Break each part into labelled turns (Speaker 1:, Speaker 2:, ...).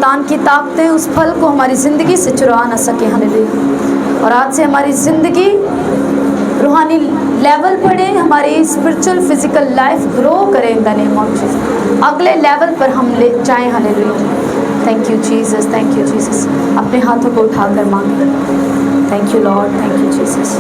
Speaker 1: शैतान की ताकतें उस फल को हमारी ज़िंदगी से चुरा ना सके। हालेलुया। और आज से हमारी ज़िंदगी रूहानी लेवल बढ़े, हमारी स्पिरिचुअल फिजिकल लाइफ ग्रो करे in the name of Jesus. अगले लेवल पर हम ले जाएं। Hallelujah. Thank you Jesus, thank you Jesus. अपने हाथों को उठाकर मांगे। Thank you lord, thank you Jesus.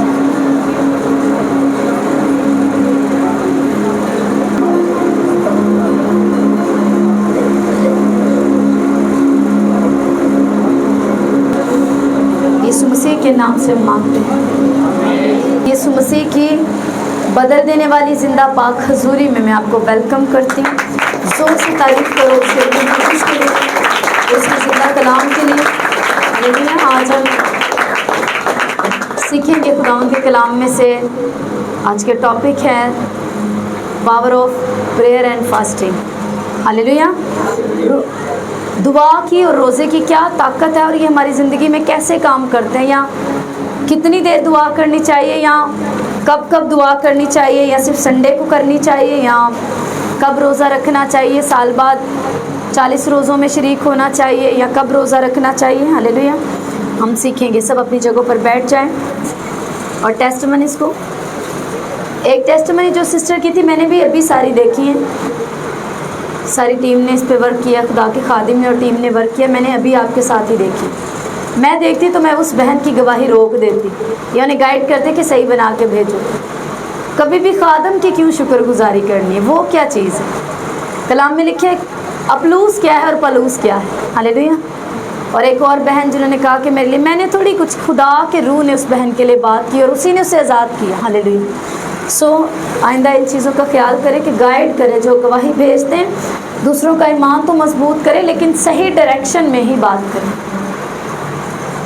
Speaker 1: Yeshu Masih के नाम से मांगते हैं। यीशु मसीह की बदल देने वाली जिंदा पाक हजूरी में मैं आपको वेलकम करती हूँ। जोर से तारीफ करो उसके लिए, उसके जिंदा कलाम के लिए। हालेलुया। आज हम सीखेंगे खुदावंद के कलाम में से। आज के टॉपिक है power of prayer and fasting. Hallelujah. दुआ की और रोज़े की क्या ताकत है और ये हमारी ज़िंदगी में कैसे काम करते हैं, या कितनी देर दुआ करनी चाहिए, या कब कब दुआ करनी चाहिए, या सिर्फ संडे को करनी चाहिए, या कब रोज़ा रखना चाहिए, साल बाद 40 रोज़ों में शरीक होना चाहिए, या कब रोज़ा रखना चाहिए। हालेलुया। हम सीखेंगे। सब अपनी जगहों पर बैठ जाएं। और टेस्टमनीज़ को, एक टेस्टमनी जो सिस्टर की थी मैंने भी अभी सारी देखी है। सारी टीम ने इस पे वर्क किया, खुदा के खादिम ने और टीम ने वर्क किया। मैंने अभी आपके साथ ही देखी। मैं देखती तो मैं उस बहन की गवाही रोक देती या उन्हें गाइड करते कि सही बना के भेजो। कभी भी खादम की क्यों शुक्रगुजारी करनी है, वो क्या चीज़ है। कलाम में लिखे अपलूस क्या है और पलूस क्या है। हालेलुया। और एक और बहन जिन्होंने कहा कि मेरे लिए, मैंने थोड़ी कुछ, खुदा के रूह ने उस बहन के लिए बात की और उसी ने उसे आज़ाद किया। हालेलुया। सो आइंदा इन चीज़ों का ख्याल करें कि गाइड करें, जो गवाही भेजते हैं दूसरों का ईमान तो मजबूत करें, लेकिन सही डायरेक्शन में ही बात करें।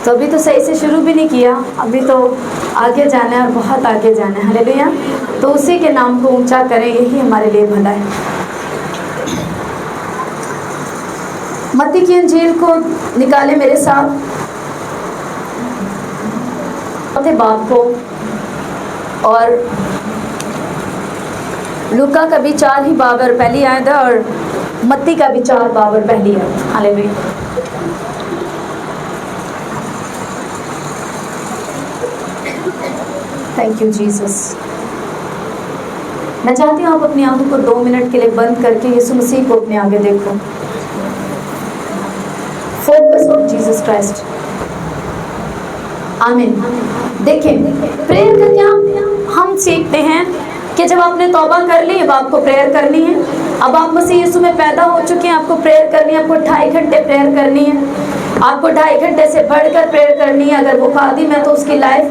Speaker 1: तो अभी तो सही से शुरू भी नहीं किया, अभी तो आगे जाना है और बहुत आगे जाना है। हालेलुया। तो उसी के नाम को ऊंचा करें, यही हमारे लिए भला है। मत्ती की इंजील को निकाले मेरे साथ, चौथे बाब को, और लूका का भी 4 ही बाब और पहली आयत है, और मत्ती का भी 4 बाब और पहली आयत। हालेलुया। Thank you Jesus. मैं चाहती हूँ आप अपनी आंखों को 2 मिनट के लिए बंद करके यीशु मसीह को अपने आगे देखो। Focus on Jesus Christ. आमीन। देखें, प्रेयर का क्या हम सीखते हैं कि जब आपने तौबा कर ली, अब आपको प्रेयर करनी है। अब आप मसीह यीशु में पैदा हो चुके हैं, आपको प्रेयर करनी है। आपको 2.5 घंटे प्रेयर करनी है। आपको 2.5 घंटे से बढ़कर प्रेयर करनी है। अगर वो खादिम है तो उसकी लाइफ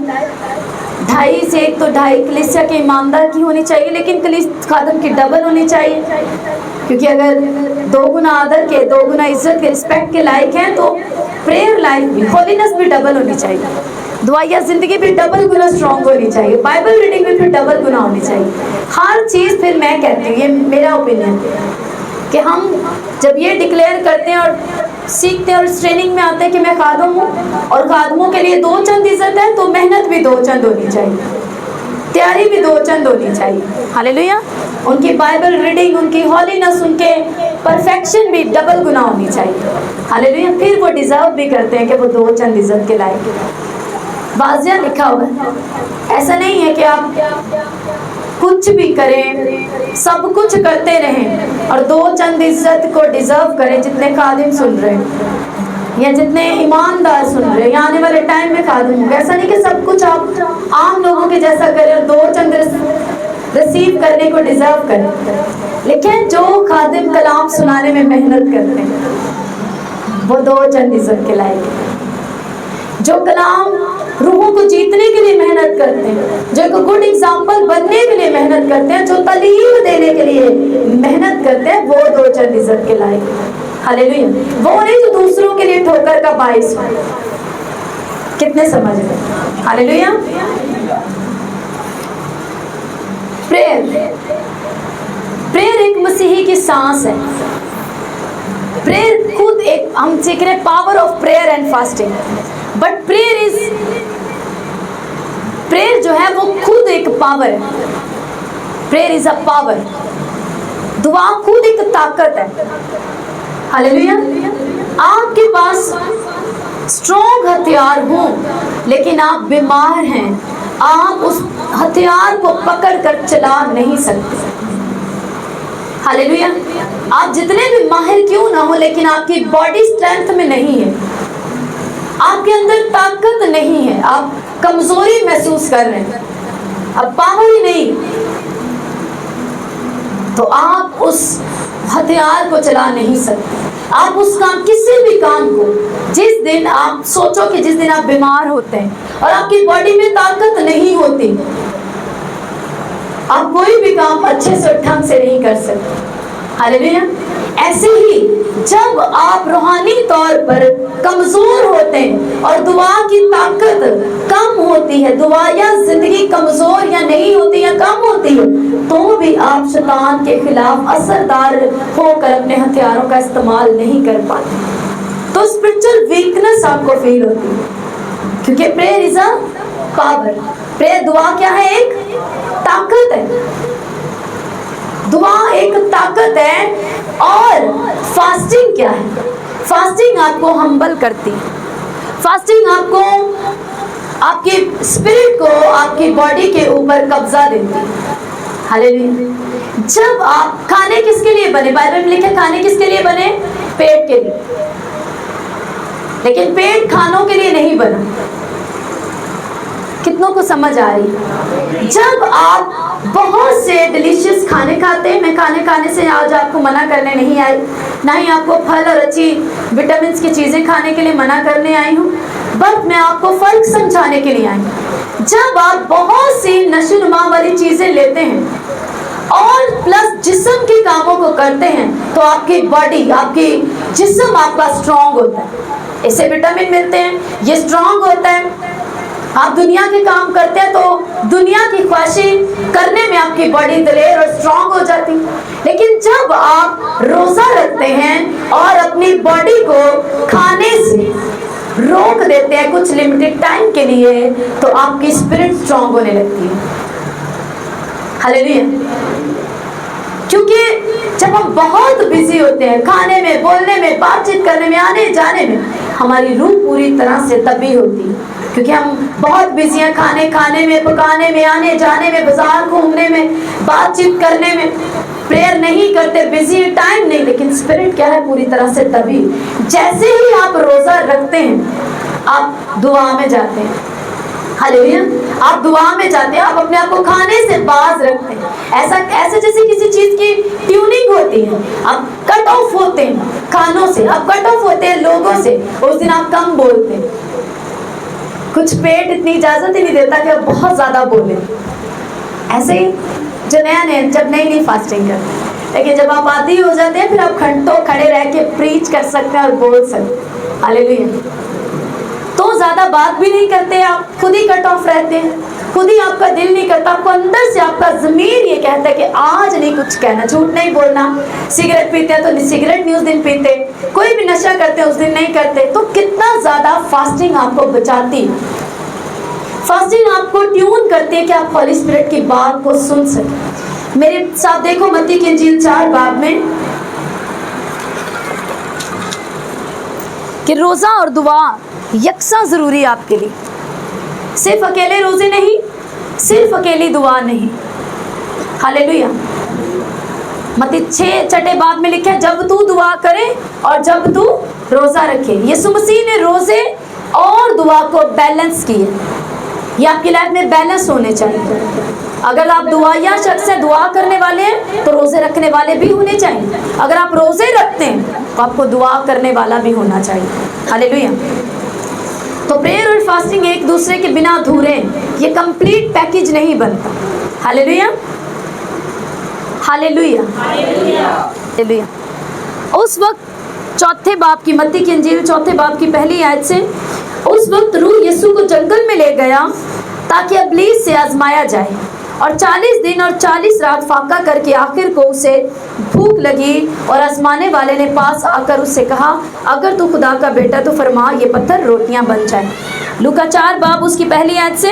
Speaker 1: 2.5 से 1 तो 2.5 कलीसिया के ईमानदार की होनी चाहिए, लेकिन खादिम की डबल होनी चाहिए। क्योंकि अगर 2 गुना आदर के, 2 गुना इज्जत के, रिस्पेक्ट के लायक हैं, तो प्रेयर लाइफ भी, होलीनेस भी डबल होनी चाहिए। दुआया जिंदगी भी डबल गुना स्ट्रॉन्ग होनी चाहिए। बाइबल रीडिंग भी फिर डबल गुना होनी चाहिए। हर चीज़ फिर मैं कहती हूँ, ये मेरा ओपिनियन, कि हम जब ये डिक्लेयर करते हैं और सीखते हैं और ट्रेनिंग में आते हैं कि मैं खादम हूँ और खादमों के लिए 2 चंद इज्जत है, तो मेहनत भी 2 चंद होनी चाहिए, तैयारी भी 2 चंद होनी चाहिए। हालेलुया। उनकी बाइबल रीडिंग, उनकी हॉलीनेस, उनके परफेक्शन भी डबल गुना होनी चाहिए। हालेलुया। फिर वो डिजर्व भी करते हैं कि वो 2 चंद इज्जत के लायक है। वाज़िया लिखा हुआ है। ऐसा नहीं है कि आप कुछ भी करें, सब कुछ करते रहें और 2 चंद इज्जत को डिजर्व करें, जितने खादिम सुन रहे हैं या जितने ईमानदार सुन रहे हैं या आने वाले टाइम में खादिम होंगे। ऐसा नहीं कि सब कुछ आप आम लोगों के जैसा करें और 2 चंद रिसीव करने को डिजर्व करें। लेकिन जो खादिम कलाम सुनाने में मेहनत करते हैं वो 2 चंद इज्जत के लायक है। जो कलाम रूहों को जीतने के लिए मेहनत करते हैं, जो एक गुड एग्जाम्पल बनने के लिए मेहनत करते हैं, जो तालीम देने के लिए मेहनत करते हैं, वो 2 चंद इज्जत के लायक है। हालेलुया। वो नहीं जो दूसरों के लिए ठोकर का बाइस हो। कितने समझ रहे? हालेलुया। प्रेयर एक मसीही की सांस है। प्रेयर खुद एक, हम सीख रहे power of prayer and fasting, but prayer जो है वो खुद एक पावर है। Prayer is a power. दुआ खुद एक ताकत है। हालेलुया। आपके पास स्ट्रॉन्ग हथियार हो लेकिन आप बीमार हैं, आप उस हथियार को पकड़ कर चला नहीं सकते। हालेलुया। आप जितने भी माहिर क्यों ना हो लेकिन आपकी बॉडी स्ट्रेंथ में नहीं है, आपके अंदर ताकत नहीं है, आप कमजोरी महसूस कर रहे हैं, अब पावर ही नहीं, तो आप उस हथियार को चला नहीं सकते। आप उस काम, किसी भी काम को, जिस दिन आप सोचो कि जिस दिन आप बीमार होते हैं और आपकी बॉडी में ताकत नहीं होती, आप कोई भी काम अच्छे से ढंग से नहीं कर सकते। हालेलुया। ऐसे ही जब आप रूहानी तौर पर कमजोर होते हैं और दुआ की ताकत कम होती है, दुआ या जिंदगी कमजोर या नहीं होती या कम होती है, तो भी आप शैतान के खिलाफ असरदार होकर अपने हथियारों का इस्तेमाल नहीं कर पाते। तो स्पिरिचुअल वीकनेस आपको फील होती है, क्योंकि prayer is a power. Prayer, दुआ क्या है? एक ताकत है। दुआ एक ताकत है। और फास्टिंग क्या है? फास्टिंग आपको हम्बल करती है। फास्टिंग आपको, आपके स्पिरिट को, आपकी बॉडी के ऊपर कब्जा देती है। हालेलुया। जब आप, खाने किसके लिए बने? बाइबल में लिखा है खाने किसके लिए बने? पेट के लिए। लेकिन पेट खानों के लिए नहीं बना। कितनों को समझ आ रही है? जब आप बहुत से डिलीशियस खाने खाते हैं, मैं खाने खाने से आज आपको मना करने नहीं आई, ना ही आपको फल और अच्छी विटामिन की चीजें खाने के लिए मना करने आई हूँ, बट मैं आपको फर्क समझाने के लिए आई हूँ। जब आप बहुत सी नशोनुमा वाली चीजें लेते हैं और प्लस जिस्म के कामों को करते हैं, तो आपकी बॉडी, आपकी जिस्म आपका स्ट्रांग होता है। इससे विटामिन मिलते हैं, ये स्ट्रांग होता है। आप दुनिया के काम करते हैं तो दुनिया की ख्वाहिशें करने में आपकी बॉडी दलेर और स्ट्रांग हो जाती है। लेकिन जब आप रोजा रखते हैं और अपनी बॉडी को खाने से रोक देते हैं कुछ लिमिटेड टाइम के लिए, तो आपकी स्पिरिट स्ट्रांग होने लगती है। हालेलुया। क्योंकि जब हम बहुत बिजी होते हैं खाने में, बोलने में, बातचीत करने में, आने जाने में, हमारी रूह पूरी तरह से तभी होती है, क्योंकि हम बहुत बिजी हैं खाने में, पकाने में, आने जाने में, बाजार घूमने में, बातचीत करने में, प्रेयर नहीं करते, बिजी टाइम नहीं। लेकिन स्पिरिट क्या है? पूरी तरह से तभी। जैसे ही आप रोजा रखते हैं, आप दुआ में जाते हैं। हालेलुया। आप दुआ में जाते हैं, आप अपने आप को खाने से बाज रखते हैं। ऐसे जैसे किसी चीज की ट्यूनिंग होती है, आप कट ऑफ होते हैं खानों से, आप कट ऑफ होते हैं लोगों से, उस दिन आप कम बोलते हैं। कुछ पेट इतनी इजाजत ही नहीं देता कि आप बहुत ज्यादा बोले। ऐसे ही जो नया जब नई फास्टिंग करते, लेकिन जब आप आदी हो जाते हैं, फिर आप घंटों खड़े रह के प्रीच कर सकते हैं और बोल सकते हैं। हालेलुया। तो ज्यादा बात भी नहीं करते, आप खुद ही कट ऑफ रहते हैं, खुद ही आपका दिल नहीं करता, आपको अंदर से आपका ज़मीर ये कहता है कि आज नहीं कुछ कहना, झूठ नहीं बोलना। सिगरेट पीते हैं तो सिगरेट नहीं उस दिन पीते, कोई भी नशा करते हैं उस दिन नहीं करते। तो कितना ज़्यादा फास्टिंग आपको बचाती है। फास्टिंग आपको ट्यून करती है कि आप हॉली स्पिरिट की बात को सुन सकें। मेरे साथ देखो मत्ती की इंजील 4 बाब में कि रोज़ा और दुआ यकसा ज़रूरी है आपके लिए। सिर्फ अकेले रोज़े नहीं, सिर्फ अकेली दुआ नहीं। हालेलुया। मत्ती 6 बाब में लिखा है, जब तू दुआ करे और जब तू रोज़ा रखे। यीशु मसीह ने रोज़े और दुआ को बैलेंस किया। ये आपकी लाइफ में बैलेंस होने चाहिए। अगर आप दुआया शख्स है, दुआ करने वाले हैं, तो रोज़े रखने वाले भी होने चाहिए। अगर आप रोज़े रखते हैं तो आपको दुआ करने वाला भी होना चाहिए। हालेलुया। तो प्रेयर और फास्टिंग एक दूसरे के बिना अधूरे, ये कंप्लीट पैकेज नहीं बनता। हालेलुया। हालेलुया। हालेलुया। उस वक्त 4 बाब की, मत्ती की इंजील 4 बाब की पहली आयत से, उस वक्त रूह यीशु को जंगल में ले गया ताकि इब्लीस से आजमाया जाए, और 40 दिन और 40 रात फाका करके आखिर को उसे भूख लगी, और आजमाने वाले ने पास आकर उससे कहा, अगर तू खुदा का बेटा तो फरमा ये पत्थर रोटियां बन जाए। लूका 4 बाब उसकी पहली आयत से,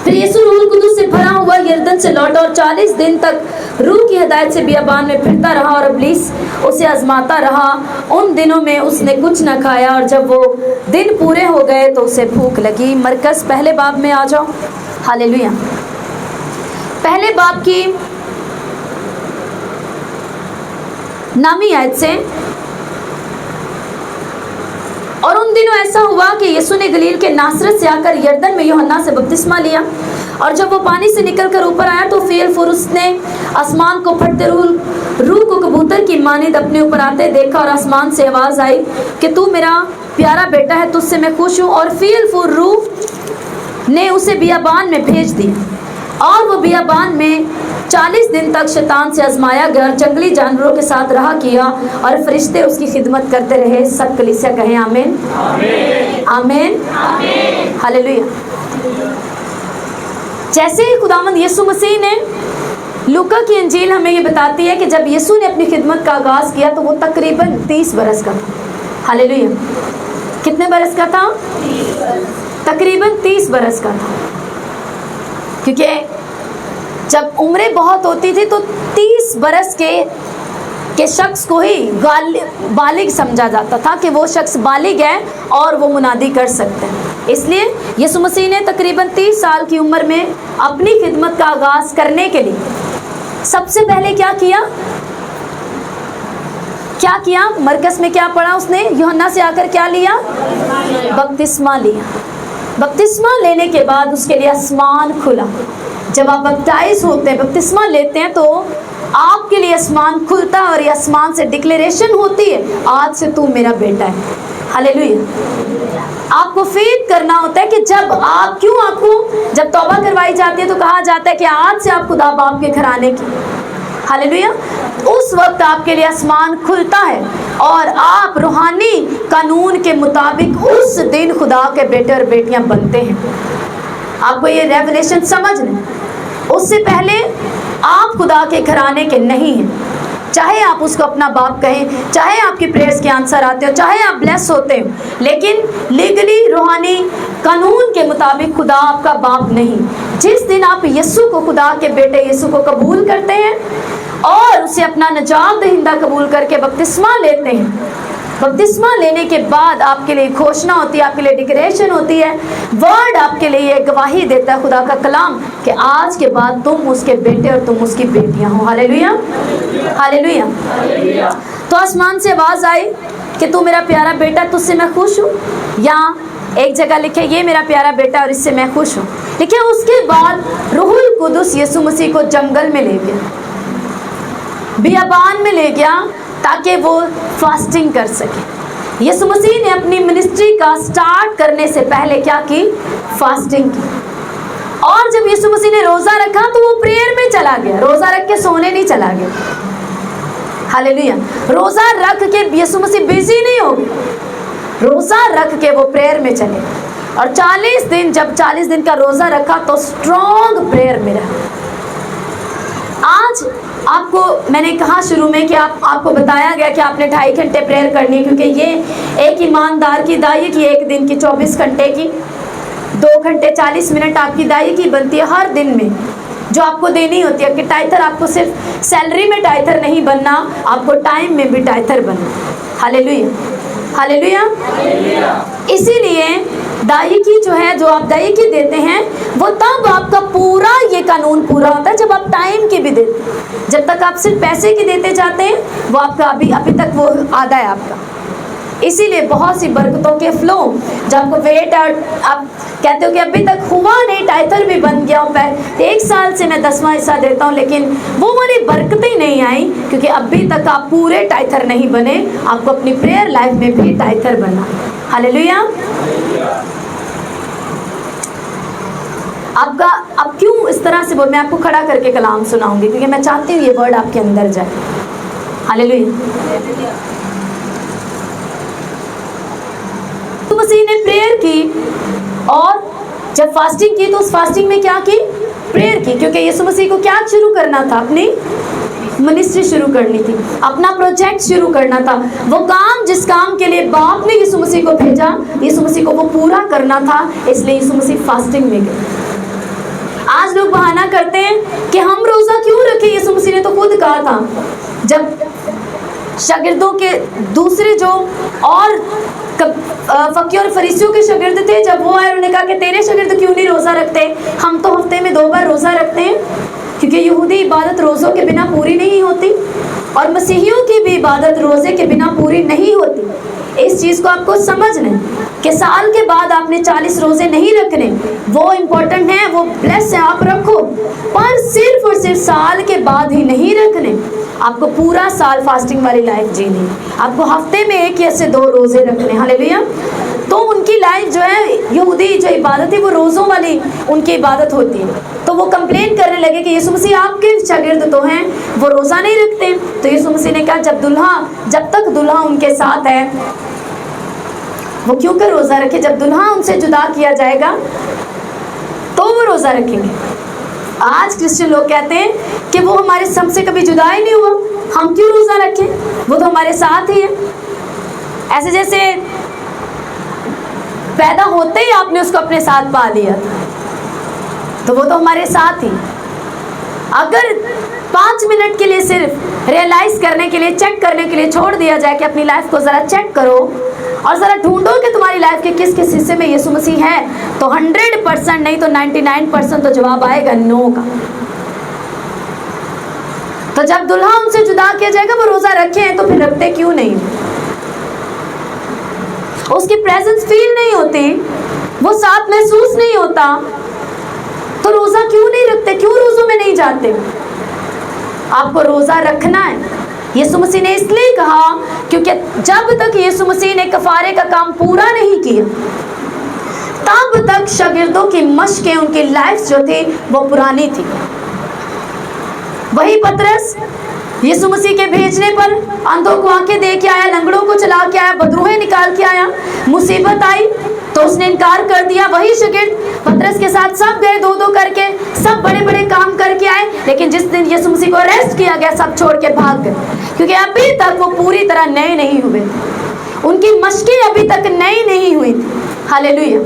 Speaker 1: फिर यीशु रूह कुदूस से भरा हुआ यरदन से लौटा और 40 दिन तक रूह की हिदायत से बियाबान में फिरता रहा और इब्लीस उसे आजमाता रहा। उन दिनों में उसने कुछ न खाया और जब वो दिन पूरे हो गए तो उसे भूख लगी। मरकस पहले बाब में आ जाओ। हालेलुया। पहले बाब की 9वीं आयत से, और उन दिनों ऐसा हुआ कि यीशु ने गलील के नासरत से आकर यरदन में यूहन्ना से बपतिस्मा लिया, और जब वो पानी से निकलकर ऊपर आया तो फील फुरुस ने आसमान को फटते रूह को कबूतर की मानिंद अपने ऊपर आते देखा, और आसमान से आवाज आई कि तू मेरा प्यारा बेटा है, तुझसे मैं खुश हूँ। और फील फुर रूह ने उसे बियाबान में भेज दिया, और वो बियाबान में 40 दिन तक शैतान से आजमाया गया और जंगली जानवरों के साथ रहा किया, और फरिश्ते उसकी खिदमत करते रहे। सब कलीसिया कहें आमीन आमीन हालेलुया। जैसे ही खुदावंद यीशु मसीह ने, लूका की इंजील हमें ये बताती है कि जब यीशु ने अपनी खिदमत का आगाज किया तो वो तकरीबन 30 बरस का था। हालेलुया। कितने बरस का था? तकरीबन 30 बरस का था, क्योंकि जब उम्रें बहुत होती थी तो 30 बरस के शख्स को ही बालिग समझा जाता था कि वो शख्स बालिग है और वो मुनादी कर सकते हैं। इसलिए यीशु मसीह ने तकरीबन 30 साल की उम्र में अपनी खिदमत का आगाज करने के लिए सबसे पहले क्या किया? मरकस में क्या पढ़ा उसने? यूहन्ना से आकर क्या लिया? बपतिस्मा लिया। बपतिस्मा लेने के बाद उसके लिए आसमान खुला। जब आप बपटाइज होते हैं, बपतिस्मा लेते हैं, तो आपके लिए आसमान खुलता है और ये आसमान से डिक्लेरेशन होती है, आज से तू मेरा बेटा है। हालेलुया। आपको फेथ करना होता है कि आपको जब तौबा करवाई जाती है तो कहा जाता है कि आज से आप खुदा बाप के घराने की। हालेलुया। उस वक्त आपके लिए आसमान खुलता है और आप रूहानी कानून के मुताबिक उस दिन खुदा के बेटे और बेटियां बनते हैं। आपको ये रेवलेशन समझना, उससे पहले आप खुदा के घराने के नहीं हैं। चाहे आप उसको अपना बाप कहें, चाहे आपकी प्रेयर्स के आंसर आते हो, चाहे आप ब्लेस होते हो, लेकिन लीगली रूहानी कानून के मुताबिक खुदा आपका बाप नहीं। जिस दिन आप यीशु को, खुदा के बेटे यीशु को कबूल करते हैं और उसे अपना निजात दहिंदा कबूल करके बपतिस्मा लेते हैं, बपतिस्मा लेने के बाद आपके लिए घोषणा होती है, आपके लिए डिक्लेरेशन होती है, वर्ड आपके लिए ये गवाही देता है खुदा का कलाम कि आज के बाद तुम उसके बेटे और तुम उसकी बेटियां हो। Hallelujah hallelujah. तो आसमान से आवाज आई कि तू मेरा प्यारा बेटा, तुझसे मैं खुश हूँ। या एक जगह लिखे ये मेरा प्यारा बेटा और इससे मैं खुश हूँ। देखिए उसके बाद रूहुल कुदुस यीशु मसीह को जंगल में ले गया, बियाबान में ले गया ताकि वो फास्टिंग कर सके। यीशु मसीह ने अपनी मिनिस्ट्री का स्टार्ट करने से पहले क्या की? फास्टिंग की। और जब यीशु मसीह ने रोजा रखा तो वो प्रेयर में चला गया, रोजा रख के सोने नहीं चला गया। हालेलुया। रोजा रख के यीशु मसीह बिजी नहीं हो गया, रोजा रख के वो प्रेयर में चले। और 40 दिन, जब 40 दिन का रोजा रखा तो स्ट्रॉन्ग प्रेयर में रहा। आज आपको मैंने कहा शुरू में कि आपको बताया गया कि आपने 2.5 घंटे प्रेयर करनी है, क्योंकि ये एक ईमानदार की दाई की एक दिन की 24 घंटे की 2 घंटे 40 मिनट आपकी दाई की बनती है हर दिन में, जो आपको देनी होती है। कि टाइथर आपको सिर्फ सैलरी में टाइथर नहीं बनना, आपको टाइम में भी टाइथर बनना। Hallelujah hallelujah. इसीलिए दाई की जो है, जो आप दाई की देते हैं, वो तब आपका पूरा ये कानून पूरा होता है जब आप टाइम की भी देते हैं। जब तक आप सिर्फ पैसे की देते जाते हैं, वो आपका अभी तक वो आधा है आपका। इसीलिए बहुत सी बरकतों के फ्लो, जब आपको वेट और आप कहते हो कि अभी तक हुआ नहीं, टाइथर भी बन गया हूँ, 1 साल से मैं 10वां हिस्सा देता हूँ, लेकिन वो वाली बरकतें नहीं आई, क्योंकि अभी तक आप पूरे टाइथर नहीं बने। आपको अपनी प्रेयर लाइफ में भी टाइथर बनना। हालेलुया। आपका अब क्यों इस तरह से बोल, मैं आपको खड़ा करके कलाम सुनाऊंगी, क्योंकि मैं चाहती हूँ ये वर्ड आपके अंदर जाए। हालेलुया। तो मसीह ने प्रेयर की, और जब फास्टिंग की तो उस फास्टिंग में क्या की? प्रेयर की, क्योंकि यीशु मसीह को क्या शुरू करना था? अपनी मिनिस्ट्री शुरू करनी थी, अपना प्रोजेक्ट शुरू करना था। वो काम, जिस काम के लिए बाप ने यीशु मसीह को भेजा, यीशु मसीह को वो पूरा करना था। इसलिए यीशु मसीह फास्टिंग में गए। आज लोग बहाना करते हैं कि हम रोजा क्यों रखें, यीशु मसीह ने तो खुद कहा था। जब शागिर्दों के दूसरे जो और फकीर और फरीसियों के शागिर्द थे, जब वो आए उन्होंने कहा कि तेरे शागिर्द क्यों नहीं रोजा रखते, हम तो हफ्ते में 2 बार रोजा रखते हैं, क्योंकि यहूदी इबादत रोज़ों के बिना पूरी नहीं होती और मसीहियों की भी इबादत रोज़े के बिना पूरी नहीं होती। इस चीज़ को आपको समझना है कि साल के बाद आपने 40 रोज़े नहीं रखने, वो इम्पोर्टेंट है, वो ब्लेस है, आप रखो, पर सिर्फ और सिर्फ साल के बाद ही नहीं रखने। आपको पूरा साल फास्टिंग वाली लाइफ जीनी है। आपको हफ्ते में 1 या से 2 रोज़े रखने। हालेलुया। तो उनकी लाइफ जो है, यहूदी जो इबादत है वो रोज़ों वाली उनकी इबादत होती है। तो वो कंप्लेन करने लगे कि यीशु मसीह आपके शागिर्द तो हैं, वो रोज़ा नहीं रखते। तो यीशु मसीह ने कहा जब तक दुल्हा उनके साथ है वो क्यों कर रोज़ा रखे, जब दुल्हा उनसे जुदा किया जाएगा तो वो रोज़ा रखेंगे। आज क्रिश्चियन लोग कहते हैं कि वो हमारे हमसे कभी जुदा ही नहीं हुआ, हम क्यों रोज़ा रखें, वो तो हमारे साथ ही है। ऐसे जैसे पैदा होते ही आपने उसको अपने साथ पा लिया तो वो तो हमारे साथ ही। अगर 5 मिनट के लिए सिर्फ रियलाइज करने के लिए, चेक करने के लिए छोड़ दिया जाए कि अपनी लाइफ को ज़रा चेक करो और ज़रा ढूंढो कि तुम्हारी लाइफ के किस किस हिस्से में यीशु मसीह है, तो 100% नहीं तो 99% तो जवाब आएगा नो का। तो जब दुल्हा उनसे जुदा किया जाएगा वो रोज़ा रखे हैं तो फिर रखते क्यों नहीं, उसकी प्रेजेंस फील नहीं होती, वो साथ महसूस नहीं होता, तो रोज़ा क्यों नहीं रखते, क्यों रोज़ों में नहीं जाते। आपको रोज़ा रखना है। यीशु मसीह ने इसलिए कहा क्योंकि जब तक यीशु मसीह ने कफारे का काम पूरा नहीं किया तब तक शागिर्दों की मशकें, उनकी लाइफ जो थी वो पुरानी थी। वही पतरस यीशु मसीह के भेजने पर अंधों को आंखें दे के आया, लंगड़ों को चला के आया, बदरूहें निकाल के आया। मुसीबत आई तो उसने इनकार कर दिया। वही शागिर्द पतरस के साथ सब गए 2-2 करके, सब बड़े बड़े काम करके आए, लेकिन जिस दिन यीशु मसीह को अरेस्ट किया गया सब छोड़ के भाग गए, क्योंकि अभी तक वो पूरी तरह नए नहीं हुए, उनकी मशकें अभी तक नई नहीं हुई थी। हालेलुया।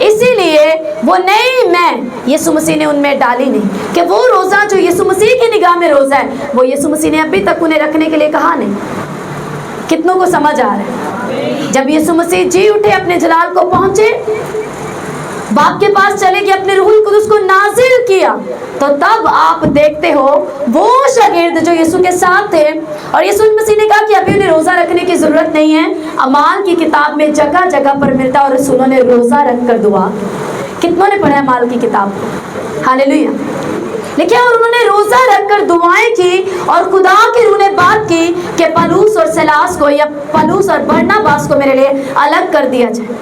Speaker 1: इसीलिए वो नई मैं यीशु मसीह ने उनमें डाली नहीं कि वो रोज़ा जो यीशु मसीह की निगाह में रोज़ा है वो यीशु मसीह ने अभी तक उन्हें रखने के लिए कहा नहीं। कितनों को समझ आ रहा है? जब यीशु मसीह जी उठे, अपने जलाल को पहुंचे, बाप के पास चले गए, अपने रूहुल कुदुस को नाजिल किया, तो तब आप देखते हो वो शागिर्द जो यीशु के साथ थे, और यीशु मसीह ने कहा कि अभी उन्हें रोज़ा रखने की ज़रूरत नहीं है। अमाल की किताब में जगह जगह पर मिलता और रसूलों ने रोज़ा रख कर दुआ। कितनों ने पढ़ा अमाल की किताब? हालेलुया। लेकिन और उन्होंने रोज़ा रखकर दुआएं की और खुदा की रूह ने बात की कि पलूस और सिलास को, या पलूस और बरनबास को मेरे लिए अलग कर दिया जाए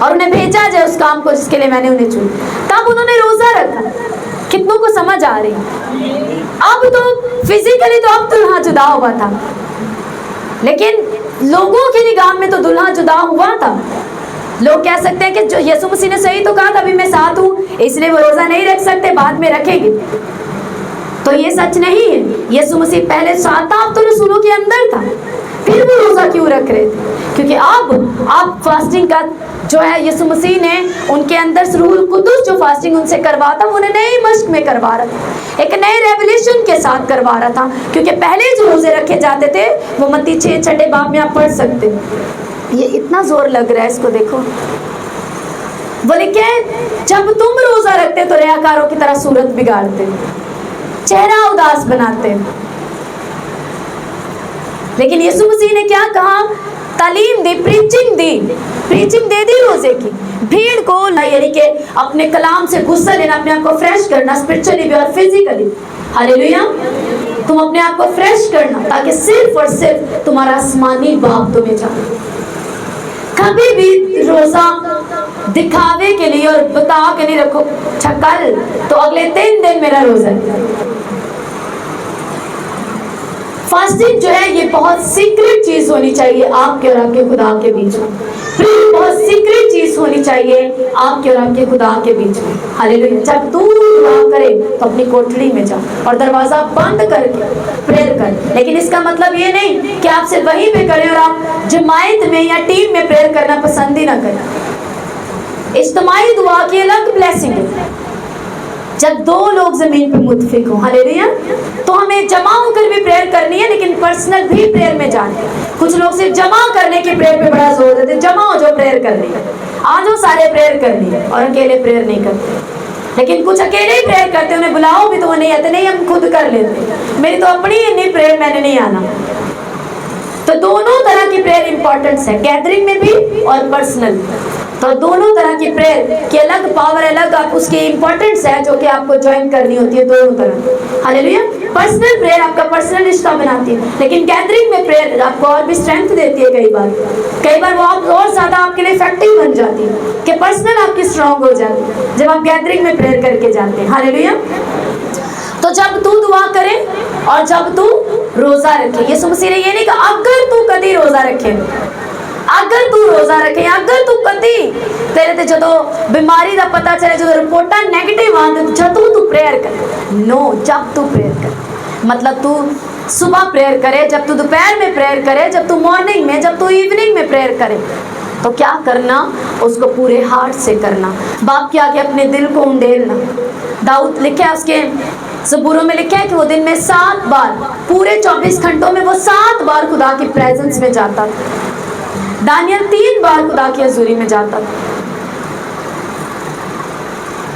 Speaker 1: और उन्हें भेजा जाए उस काम को जिसके लिए मैंने उन्हें चुना। तब उन्होंने रोज़ा रखा। कितनों को समझ आ रही? अब तो फिजिकली तो अब दुल्हा जुदा हुआ था, लेकिन लोगों की निगाह में तो दुल्हा जुदा हुआ था। लोग कह सकते हैं कि जो यीशु मसीह ने सही तो कहा था, अभी मैं साथ हूँ इसलिए वो रोज़ा नहीं रख सकते, बाद में रखेंगे, तो ये सच नहीं है। यीशु मसीह पहले साथ था, अब तो रसूलों के अंदर था, फिर वो रोज़ा क्यों रख रहे थे? क्योंकि अब फास्टिंग का जो है यीशु मसीह ने उनके अंदर से रूहुल कुदुस जो फास्टिंग उनसे करवाता, उन्हें नई मश्क में करवा रहा था, एक नए रेवलेशन के साथ करवा रहा था। क्योंकि पहले जो रोज़े रखे जाते थे वो मत्ती 6 बाब में आप पढ़ सकते हैं। ये इतना जोर लग रहा है, इसको देखो। बोले क्या, जब तुम रोज़ा रखते तो रियाकारों की तरह सूरत बिगाड़ते, चेहरा उदास बनाते, लेकिन यीशु मसीह ने क्या कहा? तालीम दी, प्रीचिंग दे दी रोज़े की। भीड़ को यानी कि अपने कलाम से गुस्सा लेना, अपने आप को फ्रेश करना, स्पिरिचुअली भी और फिजिकली। हालेलुया। तुम अपने आप को फ्रेश करना ताकि सिर्फ और सिर्फ तुम्हारा आसमानी बाप तुम्हें जाने। कभी भी रोज़ा दिखावे के लिए और बता के नहीं रखो, अच्छा कल तो अगले 3 दिन मेरा रोज़ा है। फास्टिंग जो है ये बहुत सीक्रेट चीज होनी चाहिए आपके और आपके खुदा के बीच में। बहुत सीक्रेट चीज होनी चाहिए आपके और आपके खुदा के बीच में। हालेलुया। जब तू दुआ करे तो अपनी कोठरी में जा और दरवाजा बंद करके प्रेयर कर। लेकिन इसका मतलब ये नहीं कि आप सिर्फ वहीं पे करें और आप जमायत में या टीम में प्रेयर करना पसंद ही ना करें। इज्तिमाई दुआ की अलग ब्लेसिंग है, जब दो लोग जमीन पे मुत्फिक हो, हालेलुया। तो हमें जमा होकर भी प्रेयर करनी है, लेकिन पर्सनल भी प्रेयर में जाए। कुछ लोग सिर्फ जमा करने की प्रेयर पे बड़ा जोर देते, जमा हो जो प्रेयर करनी है, आ जाओ सारे प्रेयर करनी है, और अकेले प्रेयर नहीं करते। लेकिन कुछ अकेले ही प्रेयर करते, उन्हें बुलाओ भी तो वो नहीं आते, नहीं हम खुद कर लेते, मेरी तो अपनी इतनी प्रेयर, मैंने नहीं आना। तो दोनों तरह की प्रेयर इंपॉर्टेंस है, गैदरिंग में भी और पर्सनल। तो दोनों तरह की प्रेयर की अलग पावर, अलग आप उसकी इंपॉर्टेंस है जो कि आपको ज्वाइन करनी होती है दोनों तरह, हालेलुया। पर्सनल प्रेयर आपका पर्सनल रिश्ता बनाती है, लेकिन गैदरिंग में प्रेयर आपको और भी स्ट्रेंथ देती है। कई बार वो आप और ज्यादा आपके लिए इफेक्टिव बन जाती है कि पर्सनल आपकी स्ट्रांग हो जाती है जब आप गैदरिंग में प्रेयर करके जाते हैं, हालेलुया। तो जब तू दुआ करे और जब तू रोजा रखे, यीशु मसीह ने ये नहीं कहा अगर तू कभी रोजा रखे, अगर तू रोजा रखे, अगर तू कभी तेरे ते जो बीमारी का पता चले, जो रिपोर्टा नेगेटिव आंदे, जब तू प्रेयर कर, नो, जब तू प्रेयर कर, मतलब तू सुबह प्रेयर करे, जब तू दोपहर में प्रेयर करे, जब तू मॉर्निंग में, जब तू इवनिंग में प्रेयर करे, तो क्या करना, उसको पूरे हार्ट से करना, बाप के आगे अपने दिल को उंडेलना। दाऊद लिखा है, उसके ज़बूरों में लिखा है कि वो दिन में 7 बार, पूरे 24 घंटों में वो 7 बार खुदा की प्रेजेंस में जाता था। दानियल 3 बार खुदा की हजूरी में जाता था।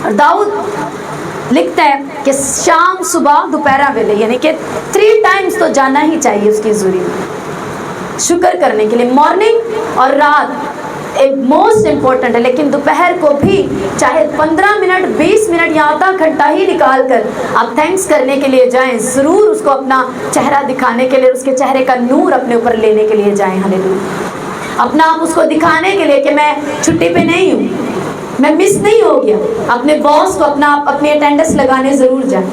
Speaker 1: और दाऊद लिखता है कि शाम, सुबह, दोपहर वेले, यानी कि 3 टाइम्स तो जाना ही चाहिए उसकी हजूरी में शुक्र करने के लिए। मॉर्निंग और रात एक मोस्ट इम्पोर्टेंट है, लेकिन दोपहर को भी चाहे 15 मिनट, 20 मिनट या आधा घंटा ही निकाल कर आप थैंक्स करने के लिए जाएं। ज़रूर उसको अपना चेहरा दिखाने के लिए, उसके चेहरे का नूर अपने ऊपर लेने के लिए जाएं, हालेलुया। अपना आप उसको दिखाने के लिए कि मैं छुट्टी पे नहीं हूँ, मैं मिस नहीं हो गया। अपने बॉस को अपनी अटेंडेंस लगाने ज़रूर जाए,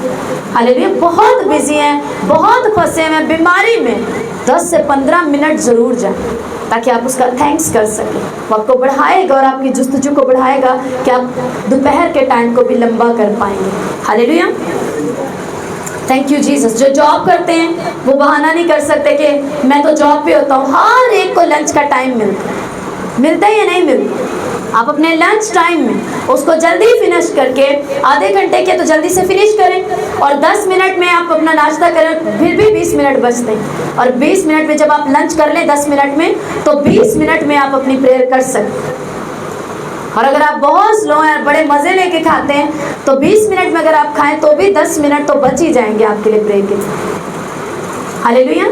Speaker 1: हालेलुया। बहुत बिजी हैं, बहुत फंसे हैं बीमारी में, 10 से 15 मिनट ज़रूर जाए ताकि आप उसका थैंक्स कर सकें। वो आपको बढ़ाएगा और आपकी जुस्तजू को बढ़ाएगा कि आप दोपहर के टाइम को भी लंबा कर पाएंगे, हालेलुया। Thank you Jesus. जो जॉब करते हैं वो बहाना नहीं कर सकते कि मैं तो जॉब पे होता हूँ। हर एक को लंच का टाइम मिलता है या नहीं मिलता। आप अपने लंच टाइम में उसको जल्दी फिनिश करके, आधे घंटे के तो जल्दी से फिनिश करें, और 10 मिनट में आप अपना नाश्ता करें, फिर भी 20 मिनट बचते हैं। और 20 मिनट में जब आप लंच कर लें 10 मिनट में, तो 20 मिनट में आप अपनी प्रेयर कर सकते हैं। और अगर आप बहुत स्लो हैं, बड़े मज़े लेके खाते हैं, तो 20 मिनट में अगर आप खाएं तो भी 10 मिनट तो बच ही जाएंगे आपके लिए प्रेयर के, हालेलुया।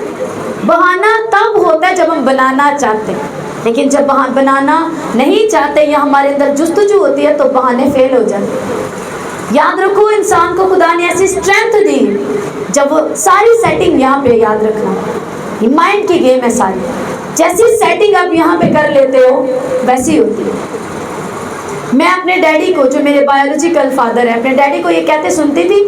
Speaker 1: बहाना तब होता है जब हम बनाना चाहते हैं, लेकिन जब बनाना नहीं चाहते या हमारे अंदर जुस्तजू होती है तो बहाने फेल हो जाते हैं। याद रखो, इंसान को खुदा ने ऐसी स्ट्रेंथ दी, जब वो सारी सेटिंग यहाँ पे, याद रखना, ये माइंड की गेम है सारी। जैसी सेटिंग आप यहाँ पे कर लेते हो वैसी होती है। मैं अपने डैडी को, जो मेरे बायोलॉजिकल फादर है, अपने डैडी को ये कहते सुनती थी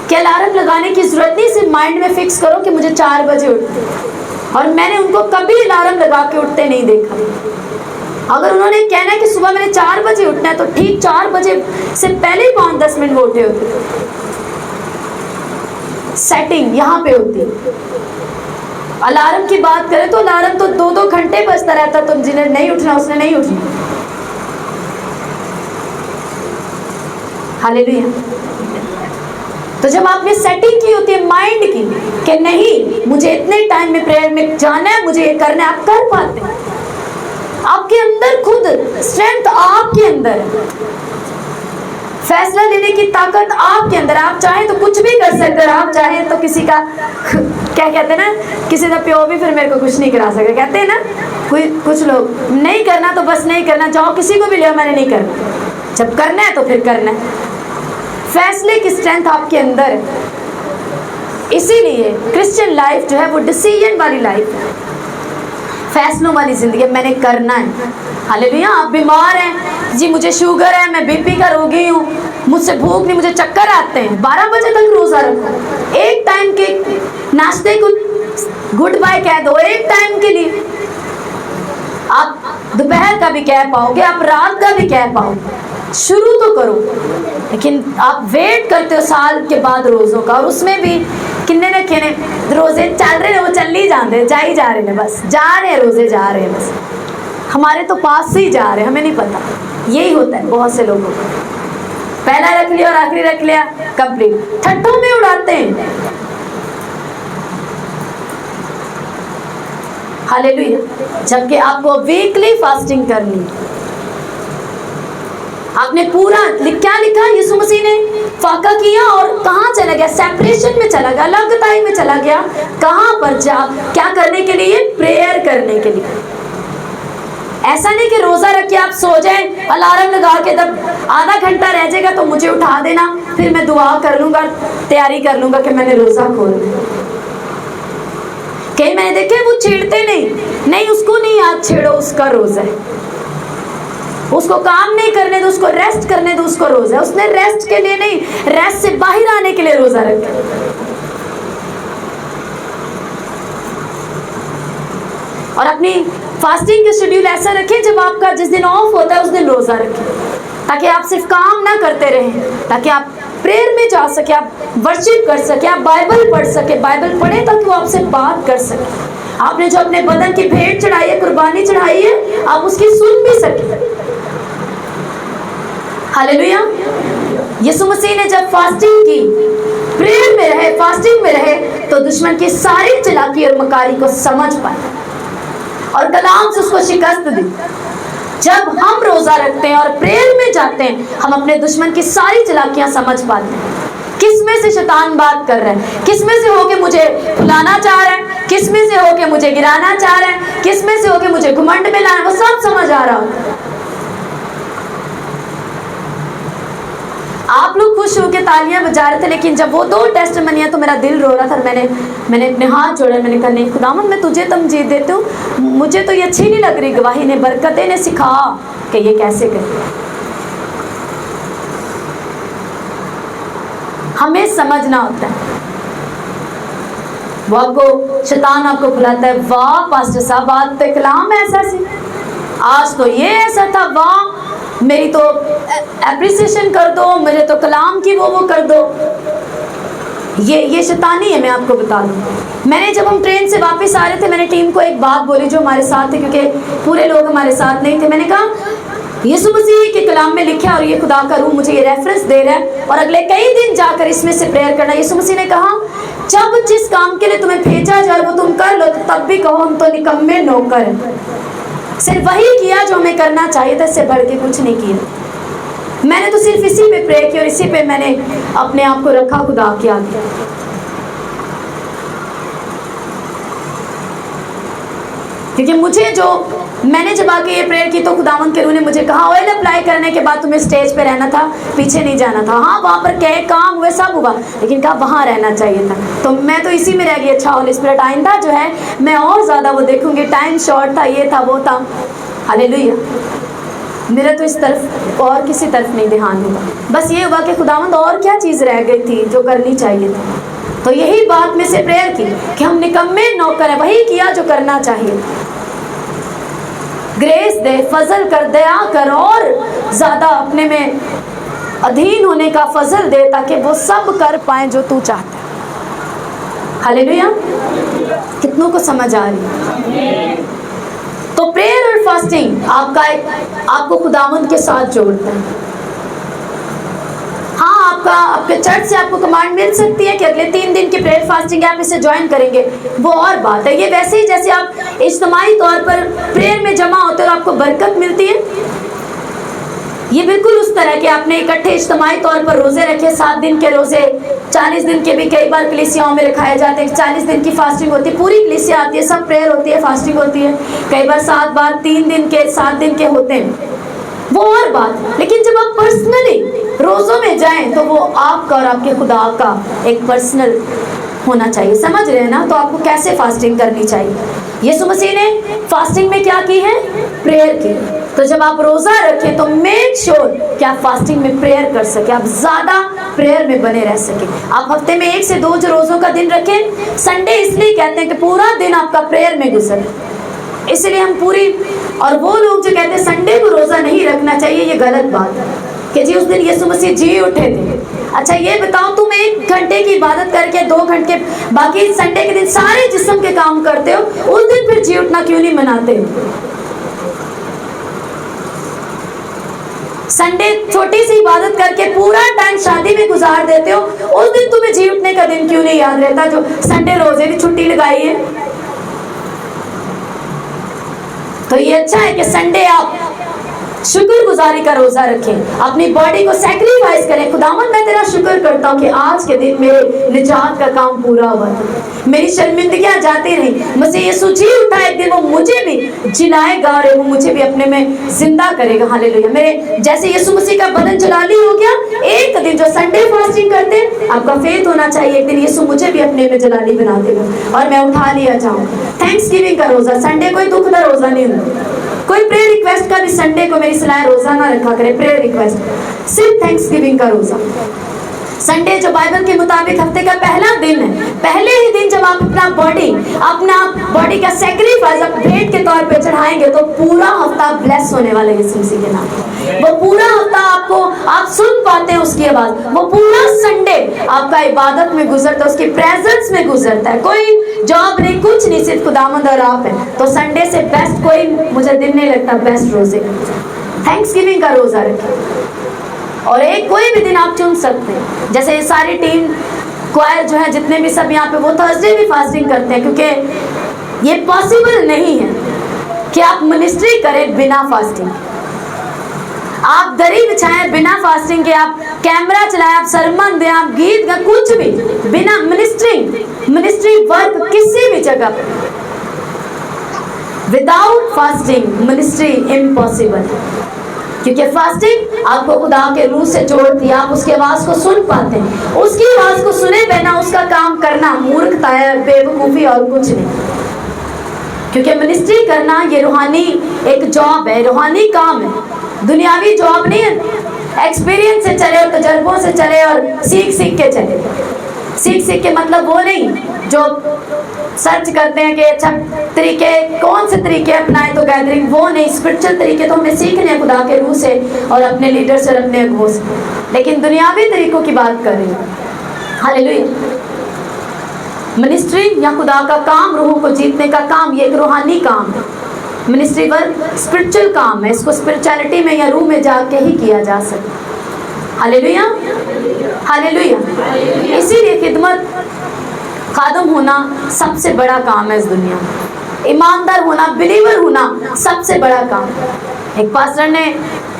Speaker 1: कि अलार्म लगाने की जरूरत नहीं, सिर्फ माइंड में फिक्स करो कि मुझे 4 बजे उठना। और मैंने उनको कभी अलार्म लगा के उठते नहीं देखा। अगर उन्होंने कहना है कि सुबह मैंने 4 बजे उठना है, तो ठीक 4 बजे से पहले ही 5-10 मिनट वो उठे होते। सेटिंग यहाँ पे होती। अलार्म की बात करें तो अलार्म तो 2-2 घंटे बजता रहता, तो जिन्हें नहीं उठना उसने नहीं उठना, हालेलुया। तो जब आपने सेटिंग की होती है माइंड की कि नहीं मुझे इतने टाइम में प्रेयर में जाना है, मुझे ये करना है, आप कर पाते हैं। आपके अंदर खुद स्ट्रेंथ आपके अंदर है, फैसला लेने की ताकत आपके अंदर। आप चाहें तो कुछ भी कर सकते हैं, आप चाहें तो किसी का क्या कहते हैं ना, किसी का प्यो भी फिर मेरे को कुछ नहीं करा सकते, कहते हैं ना कुछ लोग, नहीं करना तो बस नहीं करना, चाहो किसी को भी ले, मैंने नहीं करना, जब करना है तो फिर करना है। फैसले की स्ट्रेंथ आपके अंदर है। इसीलिए क्रिश्चियन लाइफ जो है वो डिसीजन वाली लाइफ है, फैसलों वाली जिंदगी। मैंने करना है, हालेलुया। आप बीमार हैं जी, मुझे शुगर है, मैं बीपी का रोगी हूँ, मुझसे भूख नहीं, मुझे चक्कर आते हैं, 12 बजे तक रोजा रखो। एक टाइम के नाश्ते को गुड बाय कह दो, एक टाइम के लिए। आप दोपहर का भी कह पाओगे, आप रात का भी कह पाओगे। शुरू तो करो, लेकिन आप वेट करते हो साल के बाद रोज़ों का, और उसमें भी किन्ने ने किन्ने रोज़े चल रहे हैं, वो चल ही जाते जा ही जा रहे हैं, बस जा रहे हैं, रोज़े जा रहे हैं, बस हमारे तो पास से ही जा रहे हैं, हमें नहीं पता। यही होता है बहुत से लोगों को। पहला रख लिया और आखिरी रख लिया, कंप्लीट। ठट्ठों में उड़ाते हैं। हालेलुया। जबकि आपको वीकली फास्टिंग करनी। आपने पूरा क्या लिखा, यीशु मसीह ने फाका किया और कहाँ चला गया, सेपरेशन में चला गया, अलगताई में चला गया। कहाँ पर जा, क्या करने के लिए, प्रेयर करने के लिए। ऐसा नहीं कि रोजा रख के आप सो जाए, अलार्म लगा के, तब आधा घंटा रह जाएगा तो मुझे उठा देना, फिर मैं दुआ कर लूंगा, तैयारी कर लूंगा कि मैंने रोजा खोल दिया। कहीं मैंने देखे वो छेड़ते नहीं, उसको नहीं याद छेड़ो, उसका रोजा है, उसको काम नहीं करने दो, उसको रेस्ट करने दो, उसको रोजा है। उसने रेस्ट के लिए नहीं, रेस्ट से बाहर आने के लिए रोजा रखा। और अपनी फास्टिंग के शेड्यूल ऐसा रखें, जब आपका जिस दिन ऑफ होता है उस दिन रोजा रखें, ताकि आप सिर्फ काम ना करते रहें, ताकि आप प्रेयर में जा सके, आप वर्शिप कर सके, आप बाइबल पढ़ सके, बाइबल पढ़े ताकि वो आपसे बात कर सके। आपने जो अपने बदन की भेंट चढ़ाई है, कुर्बानी चढ़ाई है, आप उसकी सुन भी सके। हालेलुया। यीशु मसीह ने जब फास्टिंग की, प्रेयर में रहे, फास्टिंग में रहे, तो दुश्मन की सारी चालाकी और मकारी को समझ पाए और कलाम से उसको शिकस्त दी। जब हम रोजा रखते हैं और प्रेयर में जाते हैं, हम अपने दुश्मन की सारी चालाकियां समझ पाते हैं। किस में से शैतान बात कर रहा है, किस में से होके मुझे फुलाना चाह रहा है, किस में से होके मुझे गिराना चाह रहा है, किस में से होके मुझे घमंड में लाना, वो सब समझ आ रहा होता है। आप लोग खुश होकर तालियां बजा रहे थे, लेकिन जब वो 2 टेस्टमनियां, तो मेरा दिल रो रहा था। मैंने अपने हाथ जोड़े, मैंने कहा नहीं खुदावंद, मैं तुझे तमजीद देती हूँ, मुझे तो ये अच्छी नहीं लग रही गवाही, ने बरकतें ने सिखा कि ये कैसे करें। हमें समझना होता है। वो आपको, शैतान आपको बुलाता है, वाह पास्टर साहब आज तो कलाम ऐसा सी, आज तो ये ऐसा था, वाह मेरी तो एप्रिसिएशन कर दो, मेरे तो कलाम की वो कर दो। ये शैतानी है, मैं आपको बता दूं। मैंने जब हम ट्रेन से वापस आ रहे थे, मैंने टीम को एक बात बोली जो हमारे साथ थे, क्योंकि पूरे लोग हमारे साथ नहीं थे। मैंने कहा यीशु मसीह के कलाम में लिखा और ये खुदा का रूह मुझे ये रेफरेंस दे रहा है, और अगले कई दिन जाकर इसमें से प्रेयर करना। यीशु मसीह ने कहा जब जिस काम के लिए तुम्हें भेजा जाए वो तुम कर लो, तो तब भी कहो हम तो निकम्मे नौकर हैं। सिर्फ वही किया जो हमें करना चाहिए था, इससे बढ़ के कुछ नहीं किया। मैंने तो सिर्फ इसी पे प्रे किया और इसी पे मैंने अपने आप को रखा खुदा के आगे। क्योंकि मुझे जो, मैंने जब आके ये प्रेयर की तो खुदावंद के रूह ने मुझे कहा ऑयल अप्लाई करने के बाद तुम्हें स्टेज पे रहना था, पीछे नहीं जाना था। हाँ वहाँ पर कई काम हुए, सब हुआ, लेकिन कहा वहाँ रहना चाहिए था। तो मैं तो इसी में रह गई। अच्छा होली स्पिरिट आइंदा जो है मैं और ज़्यादा वो देखूंगी, टाइम शॉर्ट था, ये था वो था। हालेलुया। मेरा तो इस तरफ और किसी तरफ नहीं ध्यान हुआ, बस ये हुआ कि खुदावंद और क्या चीज़ रह गई थी जो करनी चाहिए थी। तो यही बात में से प्रेयर की कि हम निकम्मे नौकर हैं, वही किया जो करना चाहिए। ग्रेस दे, फजल कर, दया कर और ज़्यादा अपने में अधीन होने का फजल दे, ताकि वो सब कर पाए जो तू चाहता है। हालेलुया। कितनों को समझ आ रही है? तो प्रेयर और फास्टिंग आपको खुदावंद के साथ जोड़ता है। हाँ आपके चर्च से आपको कमांड मिल सकती है कि अगले 3 दिन की प्रेयर फास्टिंग आप इसे ज्वाइन करेंगे, वो और बात है। ये वैसे ही जैसे आप इज्तिमाई तौर पर प्रेयर में जमा होते हो और आपको बरकत मिलती है, ये बिल्कुल उस तरह के आपने इकट्ठे इज्तिमाई तौर पर रोजे रखे, 7 दिन के रोजे, 40 दिन के भी कई बार कलीसियाओं में रखाए जाते हैं। 40 दिन की फास्टिंग होती है, पूरी कलीसिया आती है, सब प्रेयर होती है, फास्टिंग होती है। कई बार 7 बार 3 दिन के 7 दिन के होते हैं, वो और बात। लेकिन जब आप पर्सनली रोजों में जाएं तो वो आपका और आपके खुदा का एक पर्सनल होना चाहिए। समझ रहे हैं ना? तो आपको कैसे फास्टिंग करनी चाहिए। यीशु मसीह ने फास्टिंग में क्या की है? प्रेयर की। तो जब आप रोजा रखें तो मेक श्योर कि आप फास्टिंग में प्रेयर कर सके, आप ज्यादा प्रेयर में बने रह सके। आप हफ्ते में 1 से 2 जो रोजों का दिन रखें। संडे इसलिए कहते हैं कि पूरा दिन आपका प्रेयर में गुजरे, इसलिए हम पूरी। और वो लोग जो कहते हैं संडे को रोजा नहीं रखना चाहिए, ये गलत बात है कि जी उस दिन यीशु मसीह जी उठे थे। अच्छा ये बताओ, तुम 1 घंटे की इबादत करके 2 घंटे बाकी संडे के दिन सारे जिस्म के काम करते हो, उस दिन फिर जी उठना क्यों नहीं मनाते? संडे छोटी सी इबादत करके पूरा टाइम शादी में गुजार देते हो, उस दिन तुम्हें जी उठने का दिन क्यों नहीं याद रहता जो संडे रोजे की छुट्टी लगाई है? तो ये अच्छा है कि संडे आप शुक्रगुजारी का रोजा रखें, अपनी बॉडी को सैक्रिफाइस करें। खुदावंद मैं तेरा शुक्र करता हूँ कि आज के दिन मेरे निजात का काम पूरा हुआ, मेरी शर्मिंदगियां जाती रही। मसीह यीशु जी उठा, एक दिन वो मुझे भी जिलाएगा और वो मुझे भी अपने में जिंदा करेगा। हालेलुया। मेरे जैसे यीशु मसीह का बदन जलाली हो गया, एक दिन जो संडे फास्टिंग करते हैं, आपका फेथ होना चाहिए एक दिन यीशु मुझे भी अपने में जलाली बना देगा और मैं उठा लिया जाऊँ। थैंक्स गिविंग का रोजा, संडे कोई दुख का रोजा नहीं होता। कोई प्रेयर रिक्वेस्ट का भी संडे को मेरी सलाह रोजाना रखा करे, प्रेयर रिक्वेस्ट सिर्फ थैंक्स गिविंग का रोजा। संडे जो बाइबल के मुताबिक हफ्ते का पहला दिन है, पहले ही दिन जब आप अपना बॉडी का सैक्रिफाइस आप भेंट के तौर पे चढ़ाएंगे तो पूरा हफ्ता ब्लेस होने वाला है यीशु मसीह के नाम। वो पूरा हफ्ता आप सुन पाते हैं उसकी आवाज, वो पूरा संडे आपका इबादत में गुजरता है, उसकी प्रेजेंस में गुजरता है। कोई जॉब नहीं, कुछ नहीं, सिर्फ खुदावंद और आप है। तो संडे से बेस्ट कोई मुझे दिन नहीं लगता बेस्ट रोजे। थैंक्स गिविंग का रोजा रखें और एक कोई भी दिन आप चुन सकते हैं। जैसे सारी टीम क्वायर जो है जितने भी सब यहाँ पे, वो थर्सडे भी फास्टिंग करते हैं, क्योंकि ये पॉसिबल नहीं है कि आप मिनिस्ट्री करें बिना फास्टिंग। आप दरी बिछाएं बिना फास्टिंग के, आप कैमरा चलाएं, आप सरमन दें, आप गीत गाएं, कुछ भी बिना मिनिस्ट्री वर्क किसी भी जगह विदाउट फास्टिंग मिनिस्ट्री इम्पॉसिबल। क्योंकि फास्टिंग आपको खुदा के रूह से जोड़ती है, आप उसकी आवाज को सुन पाते हैं। उसकी आवाज को सुने बिना उसका काम करना मूर्खता है, बेवकूफी और कुछ नहीं। क्योंकि मिनिस्ट्री करना ये रूहानी एक जॉब है, रूहानी काम है, दुनियावी जॉब नहीं है। एक्सपीरियंस से चले और तजर्बों से चले और सीख के चले। सीख के मतलब वो नहीं जो सर्च करते हैं कि अच्छा तरीके कौन से तरीके अपनाएं तो गैदरिंग, वो नहीं। स्पिरिचुअल तरीके तो हमें सीखने हैं खुदा के रूह से और अपने लीडर से और अपने अगुओं से, लेकिन दुनियावी तरीकों की बात कर रही हूँ। हालेलुया। मिनिस्ट्री या खुदा का काम, रूहों को जीतने का काम, ये एक रूहानी काम है। मिनिस्ट्री वर्क स्पिरिचुअल काम है, इसको स्पिरिचुअलिटी में या रूह में जाके ही किया जा सकता। Hallelujah, hallelujah. इसीलिए खिदमत खादम होना सबसे बड़ा काम है इस दुनिया में। ईमानदार होना, बिलीवर होना सबसे बड़ा काम। एक पास्टर ने,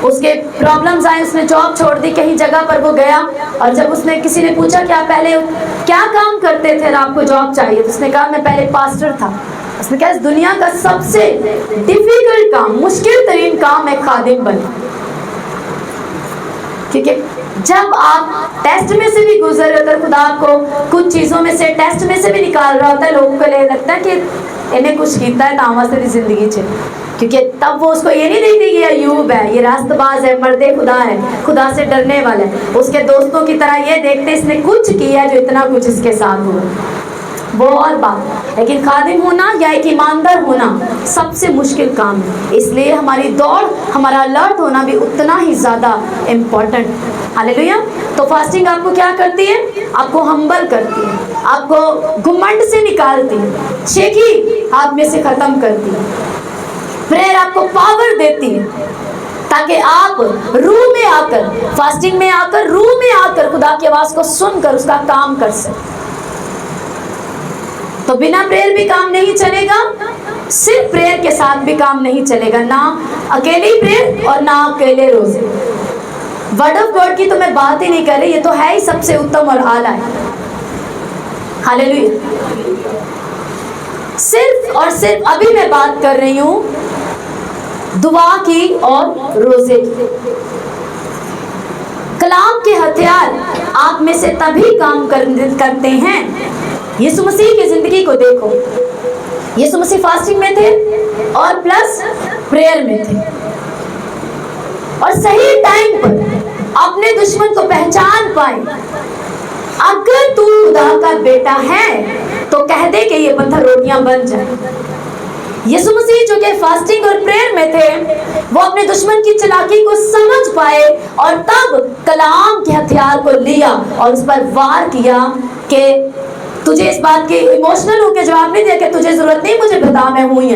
Speaker 1: उसके प्रॉब्लम्स आए, उसने जॉब छोड़ दी, कहीं जगह पर वो गया और जब उसने किसी ने पूछा कि आप पहले क्या काम करते थे और आपको जॉब चाहिए, तो उसने कहा मैं पहले पास्टर था। उसने कहा इस दुनिया का सबसे डिफिकल्ट काम, मुश्किल तरीन काम है खादिम बनना। क्योंकि जब आप टेस्ट में से भी गुजर रहे हो, खुदा आपको कुछ चीजों में से टेस्ट में से भी निकाल रहा होता है, लोगों को लगता है कि इन्हें कुछ कीता है तावा से भी जिंदगी च, क्योंकि तब वो उसको ये नहीं देखती कि ये अयूब है, ये रास्तबाज है, मर्दे खुदा है, खुदा से डरने वाला है। उसके दोस्तों की तरह ये देखते इसने कुछ किया है जो इतना कुछ इसके साथ हुआ, वो और बात। लेकिन खादिम होना या एक ईमानदार होना सबसे मुश्किल काम है। इसलिए हमारी दौड़, हमारा अलर्ट होना भी उतना ही ज़्यादा इम्पोर्टेंट। हालेलुया। तो फास्टिंग आपको क्या करती है? आपको हम्बल करती है, आपको घुमंड से निकालती है, शेखी हाथ में से ख़त्म करती है। प्रेयर आपको पावर देती है ताकि आप रूह में आकर, फास्टिंग में आकर, रूह में आकर खुदा की आवाज़ को सुनकर उसका काम कर सकें। तो बिना प्रेयर भी काम नहीं चलेगा, सिर्फ प्रेयर के साथ भी काम नहीं चलेगा। ना अकेली प्रेयर और ना अकेले रोजे। वर्ड ऑफ गॉड की तो मैं बात ही नहीं कर रही, ये तो है ही सबसे उत्तम और आला है। हालेलुया। सिर्फ और सिर्फ अभी मैं बात कर रही हूँ दुआ की और रोजे की। कलाम के हथियार आप में से तभी काम करते हैं। यीशु मसीह की जिंदगी को देखो, यीशु मसीह फास्टिंग में थे और प्लस प्रेयर में थे, और सही टाइम पर अपने दुश्मन को पहचान पाए। अगर तू खुदा का बेटा है तो कह दे कि ये पत्थर रोटियां बन जाए। यीशु मसीह जो कि फास्टिंग और प्रेयर में थे, वो अपने दुश्मन की चालाकी को समझ पाए और तब कलाम के हथियार को लिया और उस पर वार किया कि तुझे इस बात के इमोशनल होकर जवाब नहीं दिया कि तुझे जरूरत नहीं, मुझे बता मैं हूं ही।